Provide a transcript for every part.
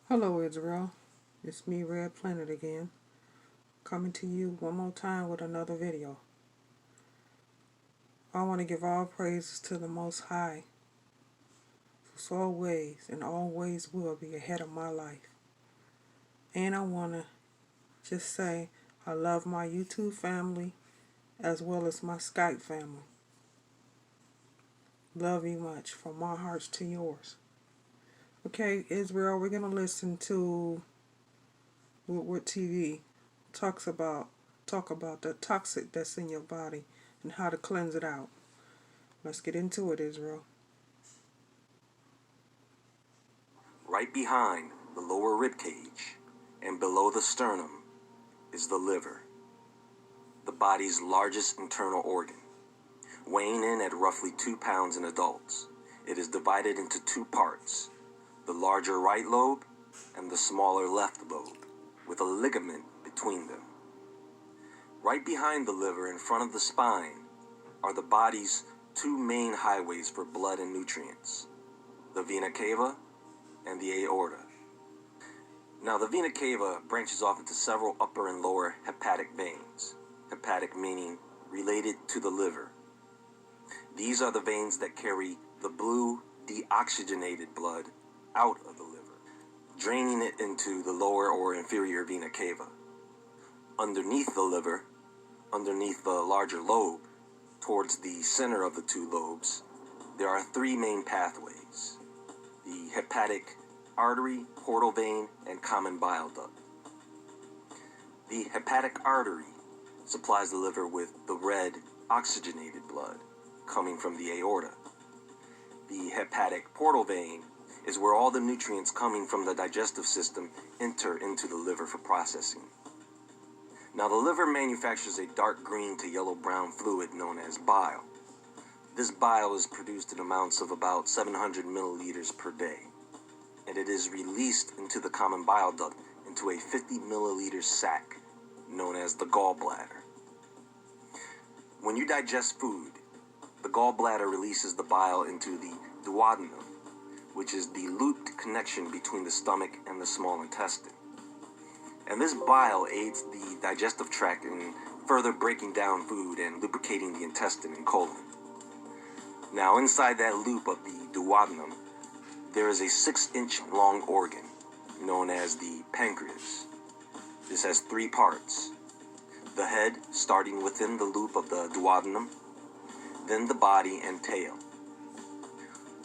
Hello, Israel. It's me, Red Planet, again, coming to you one more time with another video. I want to give all praises to the Most High, who's always and always will be ahead of my life. And I want to just say I love my YouTube family as well as my Skype family. Love you much, from my heart to yours. Okay, Israel, we're going to listen to Woodward TV. Talk about the toxic that's in your body and how to cleanse it out. Let's get into it, Israel. Right behind the lower rib cage and below the sternum is the liver, the body's largest internal organ. Weighing in at roughly 2 pounds in adults, it is divided into two parts, the larger right lobe and the smaller left lobe, with a ligament between them. Right behind the liver, in front of the spine, are the body's two main highways for blood and nutrients, the vena cava and the aorta. Now, the vena cava branches off into several upper and lower hepatic veins, hepatic meaning related to the liver. These are the veins that carry the blue, deoxygenated blood out of the liver, draining it into the lower or inferior vena cava. Underneath the liver, underneath the larger lobe, towards the center of the two lobes, there are three main pathways: the hepatic artery, portal vein, and common bile duct. The hepatic artery supplies the liver with the red, oxygenated blood coming from the aorta. The hepatic portal vein is where all the nutrients coming from the digestive system enter into the liver for processing. Now, the liver manufactures a dark green to yellow-brown fluid known as bile. This bile is produced in amounts of about 700 milliliters per day, and it is released into the common bile duct into a 50 milliliter sac known as the gallbladder. When you digest food, the gallbladder releases the bile into the duodenum, which is the looped connection between the stomach and the small intestine. And this bile aids the digestive tract in further breaking down food and lubricating the intestine and colon. Now, inside that loop of the duodenum, there is a 6-inch long organ known as the pancreas. This has three parts: the head starting within the loop of the duodenum, then the body and tail.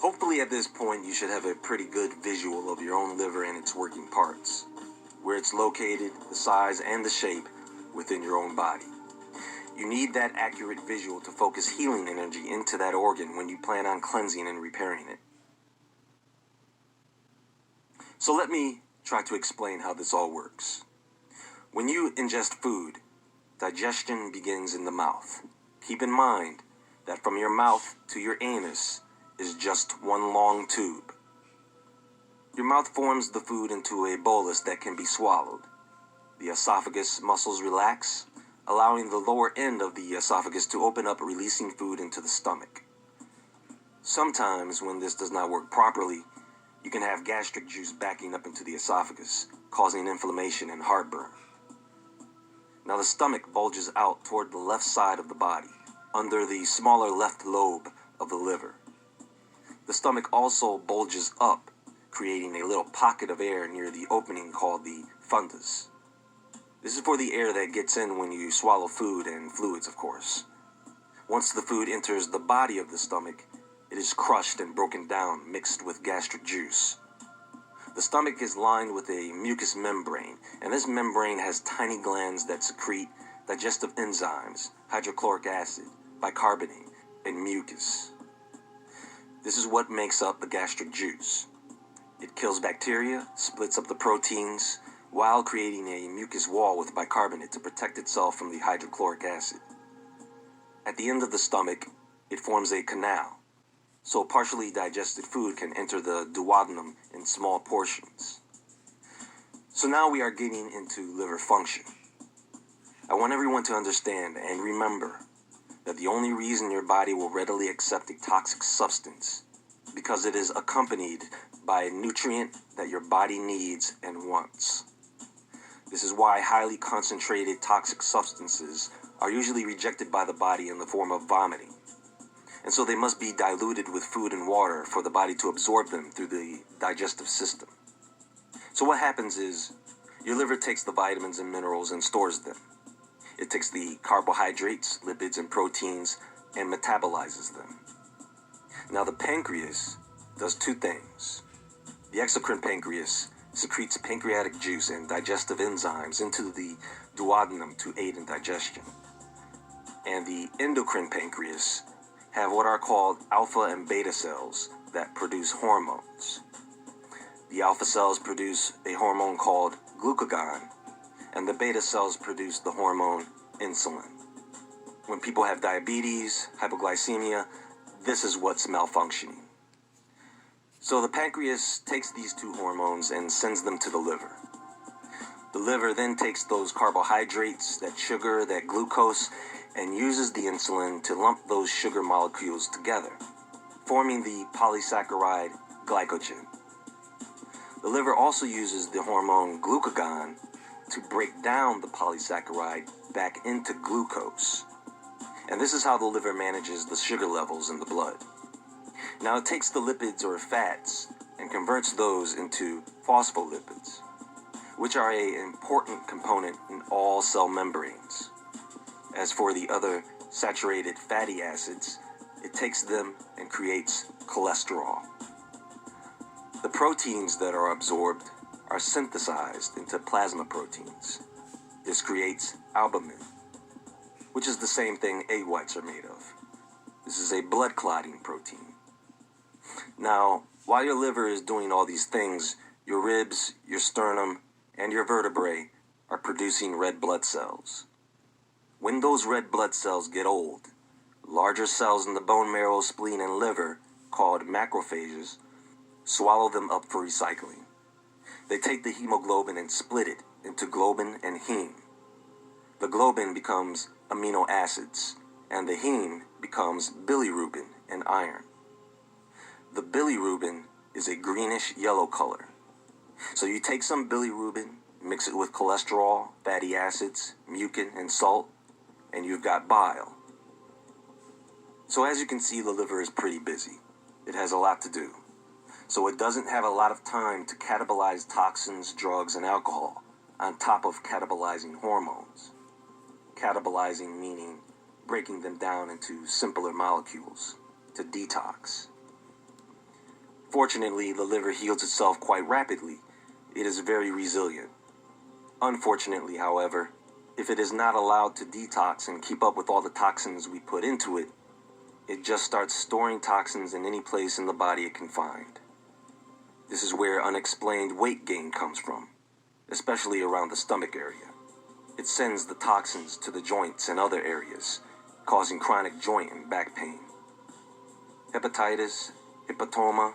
Hopefully at this point you should have a pretty good visual of your own liver and its working parts, where it's located, the size and the shape within your own body. You need that accurate visual to focus healing energy into that organ when you plan on cleansing and repairing it. So let me try to explain how this all works. When you ingest food, digestion begins in the mouth. Keep in mind that from your mouth to your anus is just one long tube. Your mouth forms the food into a bolus that can be swallowed. The esophagus muscles relax, allowing the lower end of the esophagus to open up, releasing food into the stomach. Sometimes, when this does not work properly, you can have gastric juice backing up into the esophagus, causing inflammation and heartburn. Now, the stomach bulges out toward the left side of the body, under the smaller left lobe of the liver. The stomach also bulges up, creating a little pocket of air near the opening called the fundus. This is for the air that gets in when you swallow food and fluids, of course. Once the food enters the body of the stomach, it is crushed and broken down, mixed with gastric juice. The stomach is lined with a mucous membrane, and this membrane has tiny glands that secrete digestive enzymes, hydrochloric acid, bicarbonate, and mucus. This is what makes up the gastric juice. It kills bacteria, splits up the proteins, while creating a mucus wall with bicarbonate to protect itself from the hydrochloric acid. At the end of the stomach, it forms a canal, so partially digested food can enter the duodenum in small portions. So now we are getting into liver function. I want everyone to understand and remember that the only reason your body will readily accept a toxic substance because it is accompanied by a nutrient that your body needs and wants. This is why highly concentrated toxic substances are usually rejected by the body in the form of vomiting. And so they must be diluted with food and water for the body to absorb them through the digestive system. So what happens is your liver takes the vitamins and minerals and stores them. It takes the carbohydrates, lipids, and proteins and metabolizes them. Now the pancreas does two things. The exocrine pancreas secretes pancreatic juice and digestive enzymes into the duodenum to aid in digestion. And the endocrine pancreas have what are called alpha and beta cells that produce hormones. The alpha cells produce a hormone called glucagon, and the beta cells produce the hormone insulin. When people have diabetes, hypoglycemia, this is what's malfunctioning. So the pancreas takes these two hormones and sends them to the liver. The liver then takes those carbohydrates, that sugar, that glucose, and uses the insulin to lump those sugar molecules together, forming the polysaccharide glycogen. The liver also uses the hormone glucagon to break down the polysaccharide back into glucose. And this is how the liver manages the sugar levels in the blood. Now it takes the lipids or fats and converts those into phospholipids, which are an important component in all cell membranes. As for the other saturated fatty acids, it takes them and creates cholesterol. The proteins that are absorbed are synthesized into plasma proteins. This creates albumin, which is the same thing egg whites are made of. This is a blood clotting protein. Now, while your liver is doing all these things, your ribs, your sternum, and your vertebrae are producing red blood cells. When those red blood cells get old, larger cells in the bone marrow, spleen, and liver, called macrophages, swallow them up for recycling. They take the hemoglobin and split it into globin and heme. The globin becomes amino acids, and the heme becomes bilirubin and iron. The bilirubin is a greenish-yellow color. So you take some bilirubin, mix it with cholesterol, fatty acids, mucin, and salt, and you've got bile. So as you can see, the liver is pretty busy. It has a lot to do. So it doesn't have a lot of time to catabolize toxins, drugs, and alcohol on top of catabolizing hormones. Catabolizing meaning breaking them down into simpler molecules to detox. Fortunately, the liver heals itself quite rapidly. It is very resilient. Unfortunately, however, if it is not allowed to detox and keep up with all the toxins we put into it, it just starts storing toxins in any place in the body it can find. This is where unexplained weight gain comes from, especially around the stomach area. It sends the toxins to the joints and other areas, causing chronic joint and back pain. Hepatitis, hepatoma,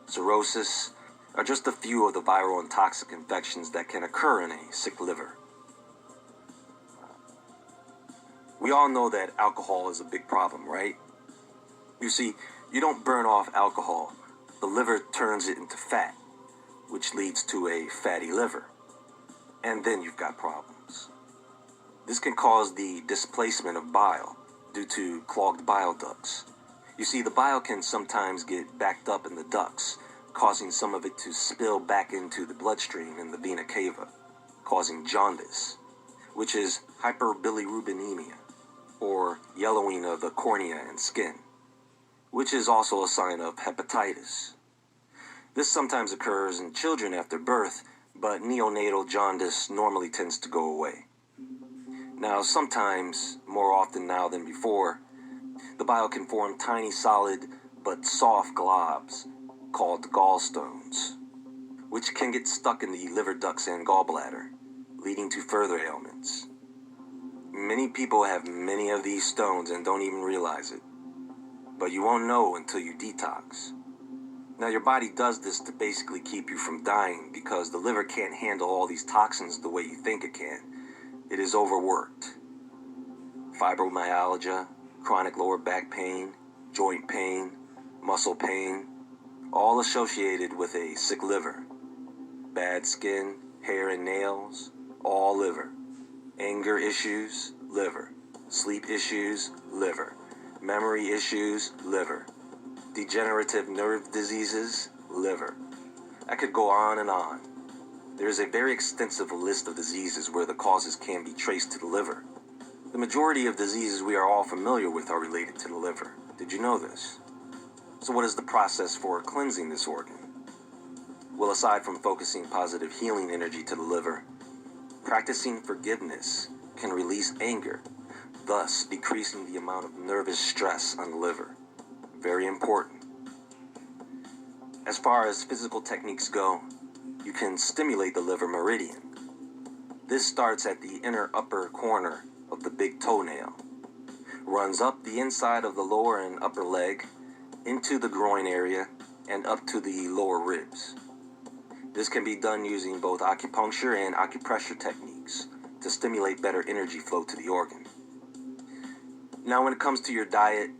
cirrhosis are just a few of the viral and toxic infections that can occur in a sick liver. We all know that alcohol is a big problem, right? You see, you don't burn off alcohol. The liver turns it into fat, which leads to a fatty liver. And then you've got problems. This can cause the displacement of bile due to clogged bile ducts. You see, the bile can sometimes get backed up in the ducts, causing some of it to spill back into the bloodstream in the vena cava, causing jaundice, which is hyperbilirubinemia, or yellowing of the cornea and skin, which is also a sign of hepatitis. This sometimes occurs in children after birth, but neonatal jaundice normally tends to go away. Now, sometimes, more often now than before, the bile can form tiny solid but soft globs called gallstones, which can get stuck in the liver ducts and gallbladder, leading to further ailments. Many people have many of these stones and don't even realize it, but you won't know until you detox. Now, your body does this to basically keep you from dying because the liver can't handle all these toxins the way you think it can. It is overworked. Fibromyalgia, chronic lower back pain, joint pain, muscle pain, all associated with a sick liver. Bad skin, hair and nails, all liver. Anger issues, liver. Sleep issues, liver. Memory issues, liver. Degenerative nerve diseases, liver. I could go on and on. There is a very extensive list of diseases where the causes can be traced to the liver. The majority of diseases we are all familiar with are related to the liver. Did you know this? So what is the process for cleansing this organ? Well, aside from focusing positive healing energy to the liver, practicing forgiveness can release anger, thus decreasing the amount of nervous stress on the liver. Very important. As far as physical techniques go, you can stimulate the liver meridian. This starts at the inner upper corner of the big toenail, runs up the inside of the lower and upper leg, into the groin area, and up to the lower ribs. This can be done using both acupuncture and acupressure techniques to stimulate better energy flow to the organ. Now, when it comes to your diet,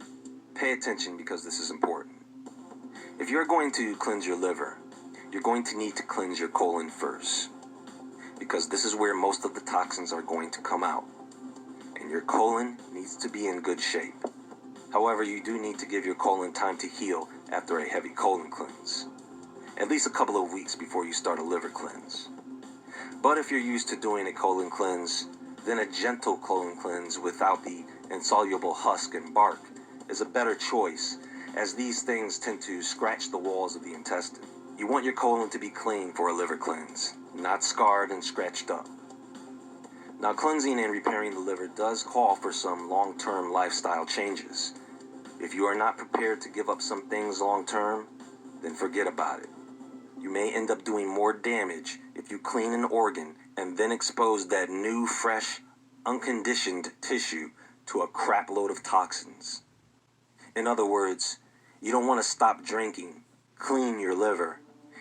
pay attention because this is important. If you're going to cleanse your liver, you're going to need to cleanse your colon first, because this is where most of the toxins are going to come out, and your colon needs to be in good shape. However, you do need to give your colon time to heal after a heavy colon cleanse, at least a couple of weeks before you start a liver cleanse. But if you're used to doing a colon cleanse, then a gentle colon cleanse without the insoluble husk and bark is a better choice, as these things tend to scratch the walls of the intestine. You want your colon to be clean for a liver cleanse, not scarred and scratched up. Now, cleansing and repairing the liver does call for some long-term lifestyle changes. If you are not prepared to give up some things long-term, then forget about it. You may end up doing more damage if you clean an organ and then expose that new, fresh, unconditioned tissue to a crap load of toxins. In other words, you don't want to stop drinking, clean your liver,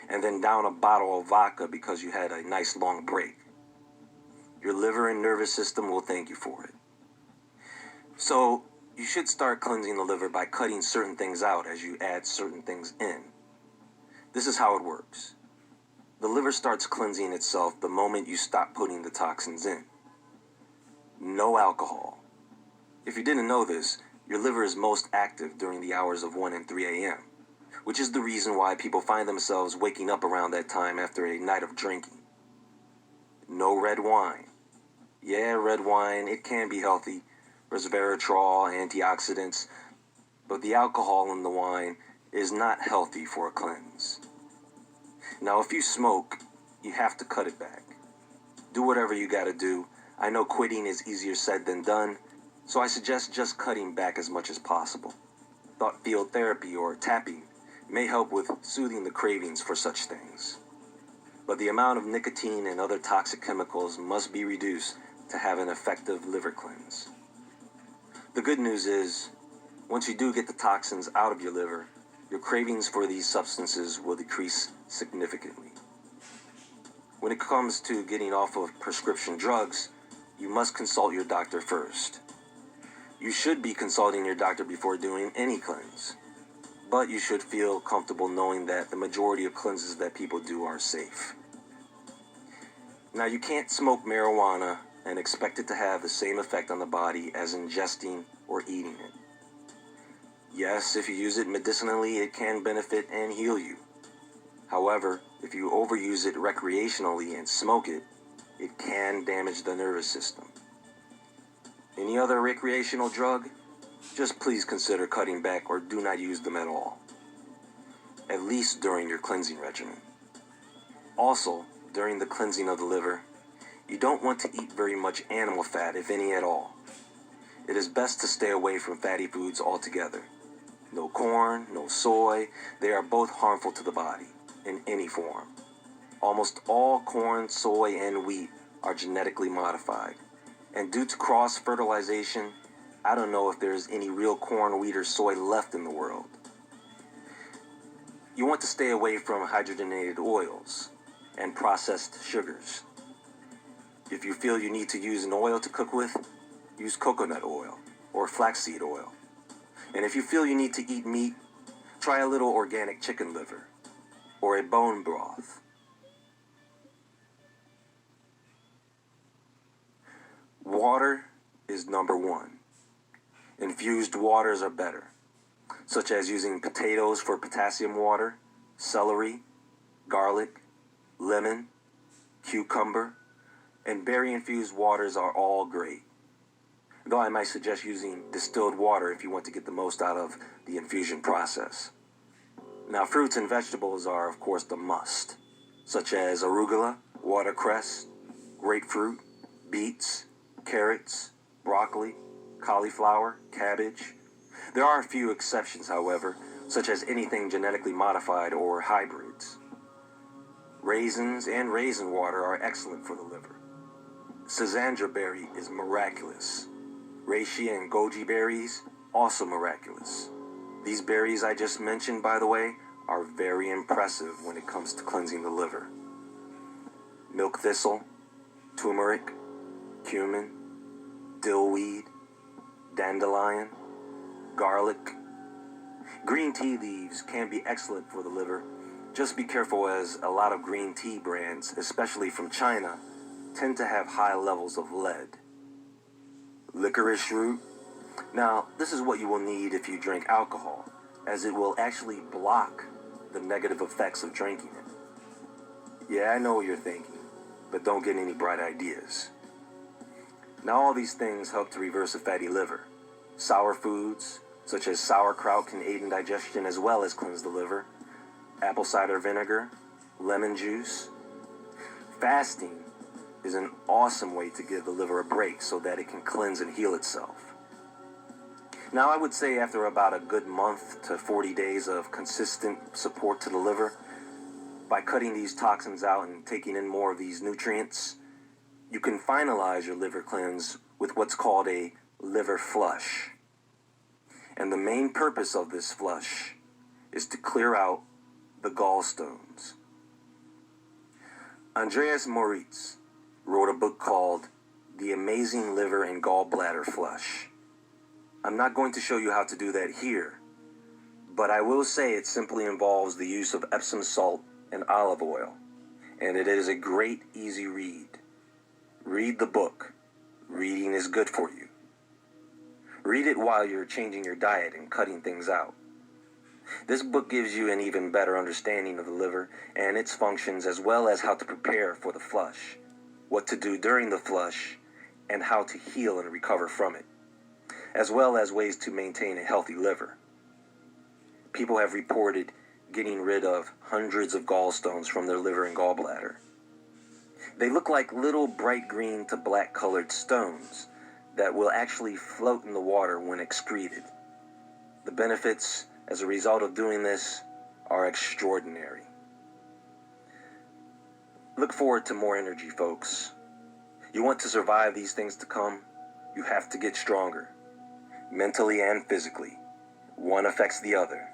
and then down a bottle of vodka because you had a nice long break. Your liver and nervous system will thank you for it. So, you should start cleansing the liver by cutting certain things out as you add certain things in. This is how it works. The liver starts cleansing itself the moment you stop putting the toxins in. No alcohol. If you didn't know this, your liver is most active during the hours of 1 and 3 a.m., which is the reason why people find themselves waking up around that time after a night of drinking. No red wine. Yeah, red wine, it can be healthy, resveratrol, antioxidants, but the alcohol in the wine is not healthy for a cleanse. Now, if you smoke, you have to cut it back. Do whatever you gotta do. I know quitting is easier said than done, so I suggest just cutting back as much as possible. Thought field therapy or tapping may help with soothing the cravings for such things. But the amount of nicotine and other toxic chemicals must be reduced to have an effective liver cleanse. The good news is, once you do get the toxins out of your liver, your cravings for these substances will decrease significantly. When it comes to getting off of prescription drugs, you must consult your doctor first. You should be consulting your doctor before doing any cleanse, but you should feel comfortable knowing that the majority of cleanses that people do are safe. Now, you can't smoke marijuana and expect it to have the same effect on the body as ingesting or eating it. Yes, if you use it medicinally, it can benefit and heal you. However, if you overuse it recreationally and smoke it, it can damage the nervous system. Any other recreational drug? Just please consider cutting back or do not use them at all, at least during your cleansing regimen. Also, during the cleansing of the liver, you don't want to eat very much animal fat, if any at all. It is best to stay away from fatty foods altogether. No corn, no soy, they are both harmful to the body, in any form. Almost all corn, soy, and wheat are genetically modified, and due to cross-fertilization, I don't know if there's any real corn, wheat, or soy left in the world. You want to stay away from hydrogenated oils and processed sugars. If you feel you need to use an oil to cook with, use coconut oil or flaxseed oil. And if you feel you need to eat meat, Try a little organic chicken liver or a bone broth. Water is number one. Infused waters are better, such as using potatoes for potassium water, celery, garlic, lemon, cucumber, and berry-infused waters are all great. Though I might suggest using distilled water if you want to get the most out of the infusion process. Now, fruits and vegetables are, of course, the must, such as arugula, watercress, grapefruit, beets, carrots, broccoli, cauliflower, cabbage. There are a few exceptions, however, such as anything genetically modified or hybrids. Raisins and raisin water are excellent for the liver. Schisandra berry is miraculous. Reishi and goji berries, also miraculous. These berries I just mentioned, by the way, are very impressive when it comes to cleansing the liver. Milk thistle, turmeric, cumin, dillweed, dandelion, garlic. Green tea leaves can be excellent for the liver. Just be careful, as a lot of green tea brands, especially from China, tend to have high levels of lead. Licorice root. Now, this is what you will need if you drink alcohol, as it will actually block the negative effects of drinking it. Yeah, I know what you're thinking, but don't get any bright ideas. Now, all these things help to reverse a fatty liver. Sour foods, such as sauerkraut, can aid in digestion as well as cleanse the liver. Apple cider vinegar, lemon juice. Fasting is an awesome way to give the liver a break so that it can cleanse and heal itself. Now, I would say after about a good month to 40 days of consistent support to the liver, by cutting these toxins out and taking in more of these nutrients, you can finalize your liver cleanse with what's called a liver flush. And the main purpose of this flush is to clear out the gallstones. Andreas Moritz wrote a book called The Amazing Liver and Gallbladder Flush. I'm not going to show you how to do that here, but I will say it simply involves the use of Epsom salt and olive oil, and it is a great, easy read. Read the book. Reading is good for you. Read it while you're changing your diet and cutting things out. This book gives you an even better understanding of the liver and its functions, as well as how to prepare for the flush, what to do during the flush, and how to heal and recover from it, as well as ways to maintain a healthy liver. People have reported getting rid of hundreds of gallstones from their liver and gallbladder. They look like little bright green to black colored stones that will actually float in the water when excreted. The benefits as a result of doing this are extraordinary. Look forward to more energy, folks. You want to survive these things to come, you have to get stronger, mentally and physically. One affects the other.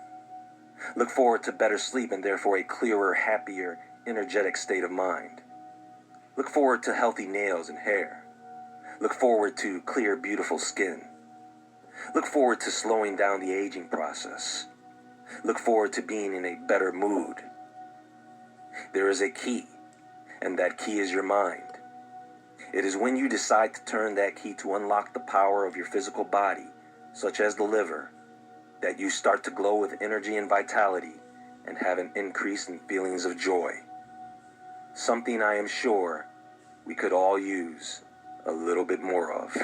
Look forward to better sleep and therefore a clearer, happier, energetic state of mind. Look forward to healthy nails and hair. Look forward to clear, beautiful skin. Look forward to slowing down the aging process. Look forward to being in a better mood. There is a key, and that key is your mind. It is when you decide to turn that key to unlock the power of your physical body, such as the liver, that you start to glow with energy and vitality and have an increase in feelings of joy. Something I am sure we could all use a little bit more of.